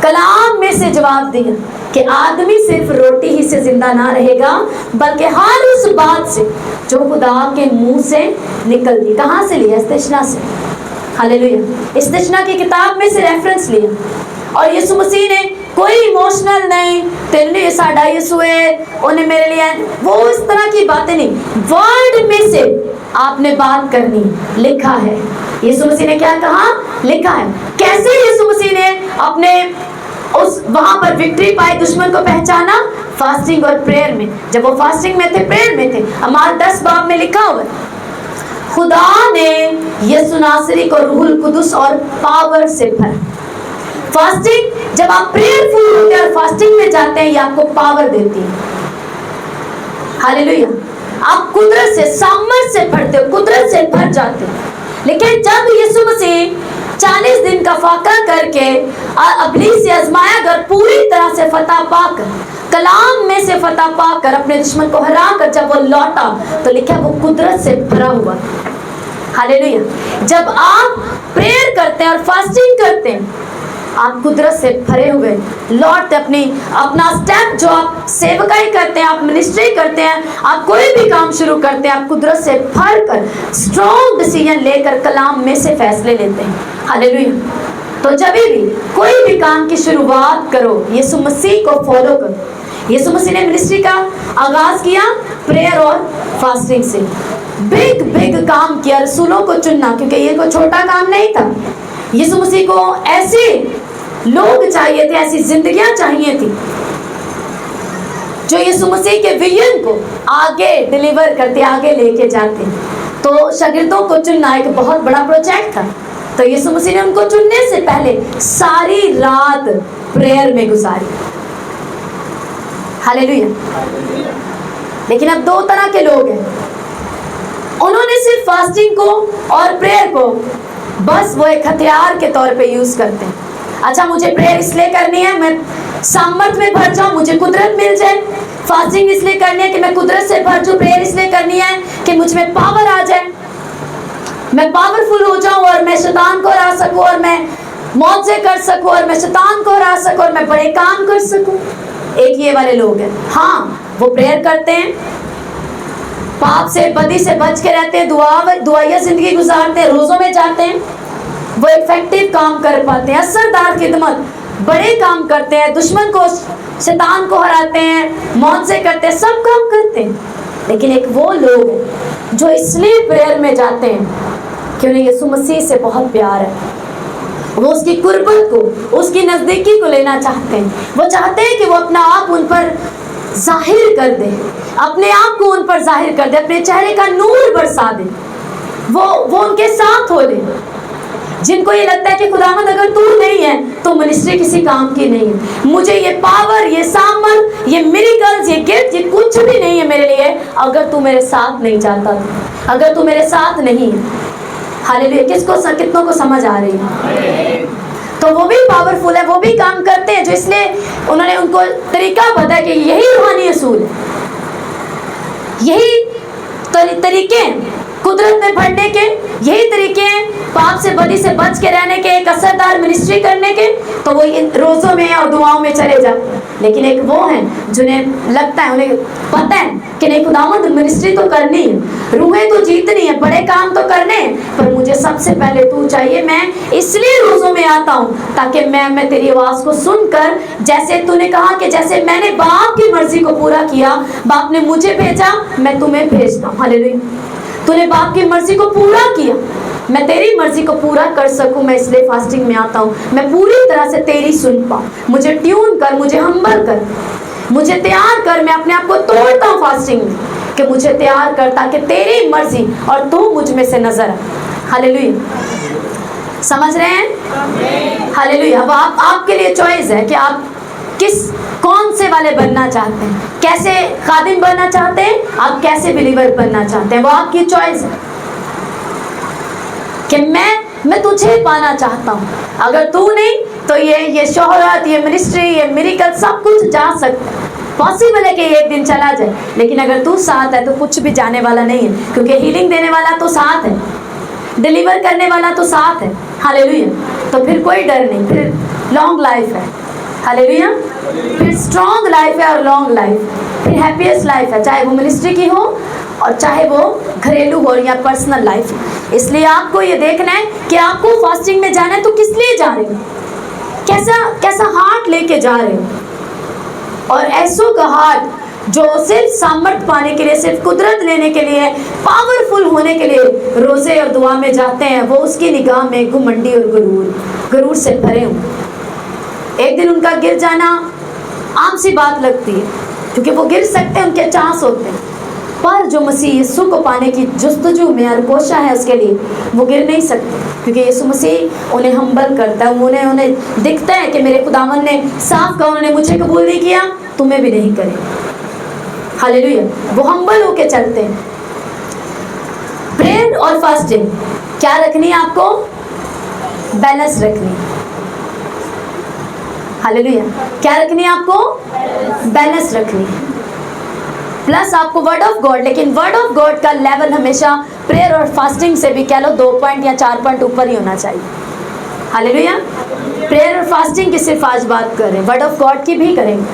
Speaker 1: कलाम में से जवाब दिया कि आदमी सिर्फ रोटी ही से जिंदा ना रहेगा, बल्कि हर उस बात से जो खुदा के मुंह से निकलती। कहाँ से लिया? इस्तिशना से। हालेलुया। इस्तिशना की किताब में से रेफरेंस लिया। और यीशु मसीह ने कोई इमोशनल नहीं, तेरे लिए साडा यीशु है, उन्हें मेरे लिए, वो इस तरह की बातें नहीं, वर्ड में से आपने बात करनी। लिखा है, यीशु मसीह ने क्या कहा? लिखा है। कैसे यीशु मसीह ने अपने उस वहां पर विक्ट्री पाई, दुश्मन को पहचाना? फास्टिंग और प्रेयर में। जब वो फास्टिंग में थे, प्रेयर में थे। अमाल 10 बाब में लिखा हुआ है, खुदा ने यीशु नासरी को रूहुल कुदुस और पावर से भरा। फास्टिंग, जब आप प्रेयरफुल होते हैं और फास्टिंग में जाते हैं, ये आपको पावर देती है। हालेलुया। आप कुदरत से, सामर्थ से भरते हो, कुदरत से भर जाते हो। लेकिन जब यीशु मसीह 40 दिन का फाका करके इब्लीस से आजमाया कर, पूरी तरह से फतह पाकर, कलाम में से फतह पाकर, अपने दुश्मन को हरा कर जब वो लौटा, तो लिखा वो कुदरत से भरा हुआ। हालेलुया। जब आप प्रेयर करते हैं और फास्टिंग करते हैं, आप कुदरत से भरे हुए लौटते, अपना स्टेप जो आप सेवकाई करते हैं, आप मिनिस्ट्री करते हैं, आप कोई भी काम शुरू करते हैं, आप कुदरत से भर कर स्ट्रॉन्ग डिसीजन लेकर कलाम में से फैसले लेते हैं। हालेलुया। तो जब भी कोई भी काम की शुरुआत करो, यीशु मसीह को फॉलो करो। यीशु मसीह ने मिनिस्ट्री का आगाज किया प्रेयर और फास्टिंग से। बिग काम किया, रसूलों को चुनना, क्योंकि ये कोई छोटा काम नहीं था। यीशु मसीह को ऐसे लोग चाहिए थे, ऐसी जिंदगियां चाहिए थी जो यीशु मसीह के विजन को आगे डिलीवर करते, आगे लेके जाते। तो शागिर्दों को चुनना एक बहुत बड़ा प्रोजेक्ट था। तो यीशु मसीह ने उनको चुनने से पहले सारी रात प्रेयर में गुजारी। हालेलुया। लेकिन अब 2 तरह के लोग हैं, उन्होंने सिर्फ फास्टिंग को और प्रेयर को बस वो एक हथियार के तौर पे यूज करते हैं। अच्छा, मुझे प्रेयर इसलिए करनी है मैं सामर्थ में भर जाऊं, मुझे कुदरत मिल जाए। फास्टिंग इसलिए करनी है कि मैं कुदरत से भर जाऊं। प्रेयर इसलिए करनी है कि मुझ में पावर आ जाए, मैं पावरफुल हो जाऊं और मैं शैतान को हरा सकूं, और मैं मौजे कर सकूं, और मैं शैतान को हरा सकूं, और मैं बड़े काम कर सकूं। एक ये वाले लोग हैं। हाँ, वो प्रेयर करते हैं, पाप से, बदी से बच के रहते हैं, दुआया जिंदगी गुजारते हैं, रोजों में जाते हैं, वो इफेक्टिव काम कर पाते हैं, असरदार खिदमत, बड़े काम करते हैं, दुश्मन को, शैतान को हराते हैं, मौत से करते हैं, सब काम करते हैं। लेकिन एक वो लोग हैं जो इसलिए प्रेयर में जाते हैं कि उन्हें यीशु मसीह से बहुत प्यार है, वो उसकी कुर्बत को, उसकी नजदीकी को लेना चाहते हैं। वो चाहते हैं कि वो अपना आप उन पर जाहिर कर दे, अपने आप को उन पर जाहिर कर दे, अपने चेहरे का नूर बरसा दे, वो उनके साथ हो ले। जिनको ये लगता है कि खुदावंद अगर तू नहीं है तो मिनिस्ट्री किसी काम की नहीं है, मुझे ये पावर, ये सामर्थ, ये मिरेकल्स, ये गिफ्ट, ये कुछ भी नहीं है मेरे लिए अगर तू मेरे साथ नहीं जाता, अगर तू मेरे साथ नहीं है। हालेलुया। कितनों को समझ आ रही है? तो वो भी पावरफुल है, वो भी काम करते हैं, जो इसलिए उन्होंने उनको तरीका पता है कि यही रूहानी असूल है, यही तरीके हैं कुदरत में भरने के, यही तरीके हैं पाप से, बदी से बच के रहने के, एक असरदार मिनिस्ट्री करने के। तो वो इन रोजों में और दुआओं में चले जाते। लेकिन एक वो हैं जिन्हें लगता है, उन्हें पता है कि नहीं, खुदावंद मिनिस्ट्री तो करनी है, रूहें तो जीतनी है, बड़े काम तो करने हैं, पर मुझे सबसे पहले तू चाहिए। मैं इसलिए रोजों में आता हूँ ताकि मैं तेरी आवाज को सुनकर, जैसे तूने कहा कि जैसे मैंने बाप की मर्जी को पूरा किया, बाप ने मुझे भेजा, मैं तुम्हें भेजता हूँ। हालेलुया। तूने बाप की मर्जी को पूरा किया, मैं तेरी मर्जी को पूरा कर सकूं, मैं इसलिए फास्टिंग में आता हूं, मैं पूरी तरह से तेरी सुन पाऊं। मुझे ट्यून कर, मुझे हम्बल कर, मुझे तैयार कर। मैं अपने आप को तोड़ता हूं फास्टिंग में कि मुझे तैयार कर, ताकि तेरी मर्जी और तू मुझ में से नजर आ। हालेलुया। समझ रहे हैं? हालेलुया। अब आपके लिए चॉइस है कि आप कौन से वाले बनना चाहते हैं, कैसे खादिम बनना चाहते हैं, आप कैसे बिलीवर बनना चाहते हैं, वो आपकी चॉइस है। कि मैं तुझे पाना चाहता हूं, अगर तू नहीं तो ये शोहरत, ये मिनिस्ट्री, ये मिरेकल, सब कुछ जा सकता है। पॉसिबल है कि एक दिन चला जाए, लेकिन अगर तू साथ है तो कुछ भी जाने वाला नहीं है, क्योंकि हीलिंग देने वाला तो साथ है, डिलीवर करने वाला तो साथ है। हालेलुया। तो फिर कोई डर नहीं, फिर लॉन्ग लाइफ है। हालेलुया। फिर स्ट्रॉन्ग लाइफ है और लॉन्ग लाइफ, फिर हैप्पीएस्ट लाइफ है, चाहे वो मिनिस्ट्री की हो और चाहे वो घरेलू हो या पर्सनल लाइफ हो। इसलिए आपको ये देखना है कि आपको फास्टिंग में जाना है तो किस लिए जा रहे हो, कैसा हार्ट लेके जा रहे हो। और ऐसो का हार्ट जो सिर्फ सामर्थ पाने के लिए, सिर्फ कुदरत लेने के लिए, पावरफुल होने के लिए रोजे और दुआ में जाते हैं, वो उसकी निगाह में घुमंडी और गुरूर से भरे हों। एक दिन उनका गिर जाना आम सी बात लगती है, क्योंकि वो गिर सकते हैं, उनके चांस होते हैं। पर जो मसीह यीशु को पाने की जुस्तजू में और कोशिश है उसके लिए, वो गिर नहीं सकते, क्योंकि यीशु मसीह उन्हें हम्बल करता है। उन्हें दिखता है कि मेरे खुदावन ने साफ कहा, उन्होंने मुझे कबूल नहीं किया, तुम्हें भी नहीं करें। हालेलुया। वो हम्बल होके चलते हैं। प्रेयर और फास्टिंग क्या रखनी है आपको? बैलेंस रखनी है। हालेलुया। क्या रखनी है आपको? बैलेंस रखनी है। प्लस आपको वर्ड ऑफ गॉड, लेकिन वर्ड ऑफ गॉड का लेवल हमेशा प्रेयर और फास्टिंग से भी कह लो 2 पॉइंट या 4 पॉइंट ऊपर ही होना चाहिए। हालेलुया। प्रेयर और फास्टिंग की सिर्फ आज बात कर रहे हैं, वर्ड ऑफ गॉड की भी करेंगे,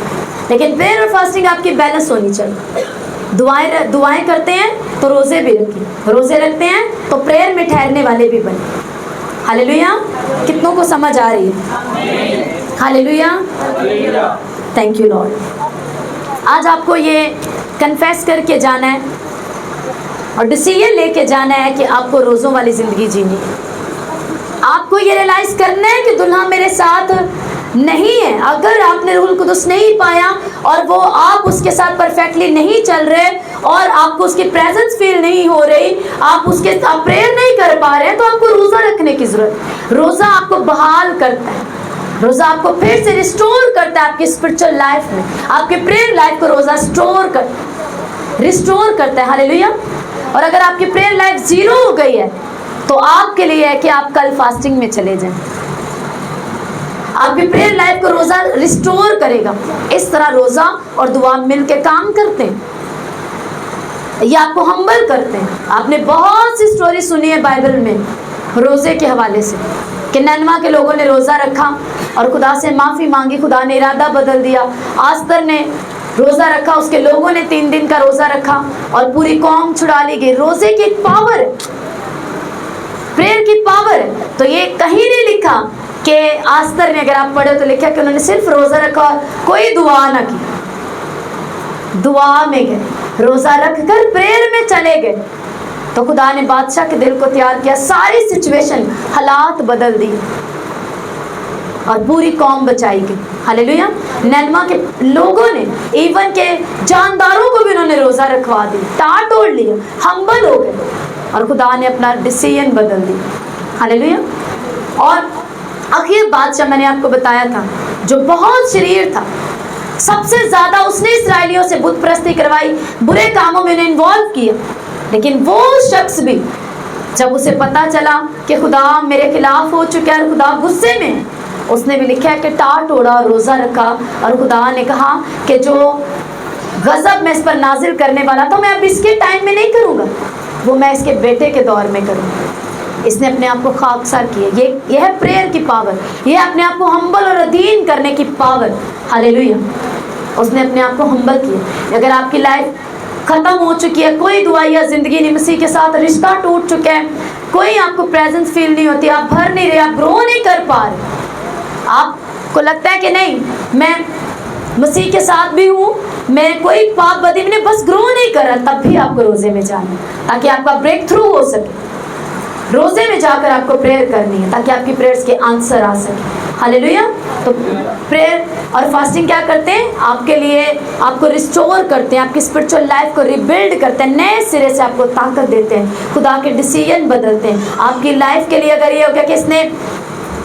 Speaker 1: लेकिन प्रेयर और फास्टिंग आपकी बैलेंस होनी चाहिए। दुआएं करते हैं तो रोजे भी रखिए, रोजे रखते हैं तो प्रेयर में ठहरने वाले भी बने। हालेलुया। कितनों को समझ आ रही है? हालेलुया। Thank you Lord. आज आपको ये कन्फेस करके जाना है और डिसीजन लेके जाना है कि आपको रोज़ों वाली ज़िंदगी जीनी है। आपको ये रियलाइज़ करना है कि दुल्हा मेरे साथ नहीं है। अगर आपने रूहुल कुदुस नहीं पाया और वो आप उसके साथ परफेक्टली नहीं चल रहे और आपको उसकी प्रेजेंस फील नहीं हो रही, आप प्रेयर नहीं कर पा रहे हैं, तो आपको रोज़ा रखने की ज़रूरत है। रोज़ा आपको बहाल करता है, रोज़ा आपको फिर से रिस्टोर करता है आपकी स्पिरिचुअल लाइफ में, आपके प्रेयर लाइफ को रोज़ा रिस्टोर करता है। हालेलुया। और अगर आपकी प्रेयर लाइफ जीरो हो गई है तो आपके लिए है कि आप कल फास्टिंग में चले जाएं। आपकी प्रेयर लाइफ को रोज़ा रिस्टोर करेगा। इस तरह रोज़ा और दुआ मिलकर काम करते हैं, ये आपको हम्बल करते हैं। आपने बहुत सी स्टोरी सुनी है बाइबल में रोज़े के हवाले से कि नैनवा के लोगों ने रोज़ा रखा और खुदा से माफ़ी मांगी, खुदा ने इरादा बदल दिया। आस्तर ने रोज़ा रखा, उसके लोगों ने 3 दिन का रोज़ा रखा और पूरी कौम छुड़ा ली गई। रोज़े की पावर है, प्रेयर की पावर है। तो ये कहीं नहीं लिखा कि आस्तर में, अगर आप पढ़े तो लिखा कि उन्होंने सिर्फ रोज़ा रखा और कोई दुआ ना की। दुआ में गए, रोज़ा रखकर प्रेयर में चले गए, तो खुदा ने बादशाह के दिल को तैयार किया, सारी सिचुएशन, हालात बदल दिए और पूरी कौम बचाई गई। हालेलुया। नैनवा के लोगों ने, इवन के जानदारों को भी उन्होंने रोज़ा रखवा दी, टाट तोड़ लिया, हम्बल हो गए और खुदा ने अपना डिसीजन बदल दिया। हालेलुया। और आखिर बादशाह मैंने आपको बताया था जो बहुत शरीर था, सबसे ज़्यादा उसने इस्राएलियों से बुत परस्ती करवाई, बुरे कामों में उन्हें इन्वॉल्व किया, लेकिन वो शख्स भी जब उसे पता चला कि खुदा मेरे खिलाफ हो चुका है, खुदा गुस्से में, उसने भी लिखा है कि टाट तोड़ा और रोज़ा रखा और खुदा ने कहा कि जो गज़ब मैं इस पर नाजिल करने वाला था, मैं अब इसके टाइम में नहीं करूँगा, वो मैं इसके बेटे के दौर में करूँगा। इसने अपने आप को खाकसार किया। ये है प्रेयर की पावर, ये अपने आप को हम्बल और अधीन करने की पावर। हालेलुया। उसने अपने आप को हम्बल किया। अगर आपकी लाइफ ख़त्म हो चुकी है, कोई दुआ या ज़िंदगी नहीं, मसीह के साथ रिश्ता टूट चुका है, कोई आपको प्रेजेंस फील नहीं होती, आप भर नहीं रहे, आप ग्रो नहीं कर पा रहे, आपको लगता है कि नहीं मैं मसीह के साथ भी हूँ, मैं कोई पाप बदी में बस ग्रो नहीं कर रहा, तब भी आपको रोज़े में जाना है ताकि आपका ब्रेक थ्रू हो सके। रोज़े में जाकर आपको प्रेयर करनी है ताकि आपकी प्रेयर्स के आंसर आ सके। हालेलुया। तो प्रेयर और फास्टिंग क्या करते हैं? आपके लिए, आपको रिस्टोर करते हैं, आपकी स्पिरिचुअल लाइफ को रिबिल्ड करते हैं, नए सिरे से आपको ताकत देते हैं, खुदा के डिसीजन बदलते हैं आपकी लाइफ के लिए। अगर ये हो गया कि इसने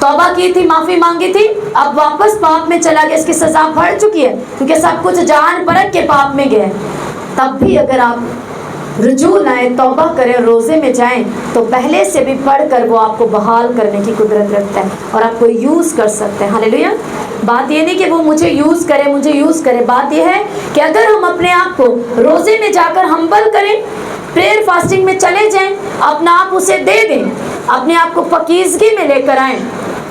Speaker 1: तौबा की थी, माफ़ी मांगी थी, अब वापस पाप में चला गया, इसकी सज़ा बढ़ चुकी है क्योंकि सब कुछ जान परख के पाप में गए, तब भी अगर आप रुजू लाएं, तौबा करें, रोज़े में जाएं, तो पहले से भी पढ़कर वो आपको बहाल करने की कुदरत रखता है और आपको यूज़ कर सकते हैं। हालेलुया। बात ये नहीं कि वो मुझे यूज़ करे, बात ये है कि अगर हम अपने आप को रोज़े में जाकर हम्बल करें, प्रेयर फास्टिंग में चले जाएं, अपना आप उसे दे दें, अपने आप को पाकीज़गी में लेकर आएं,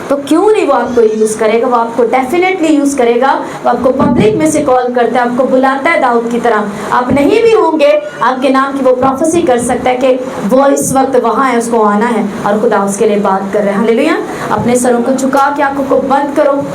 Speaker 1: तो क्यों नहीं वो आपको यूज़ करेगा, वो आपको डेफिनेटली यूज़ करेगा। वो आपको पब्लिक में से कॉल करता है, आपको बुलाता है दाऊद की तरह। आप नहीं भी होंगे, आपके नाम की वो प्रोफेसी कर सकता है कि वो इस वक्त वहाँ है, उसको आना है, और खुदा उसके लिए बात कर रहे हैं। हालेलुया। अपने सरों को झुका के आंखों को बंद करो।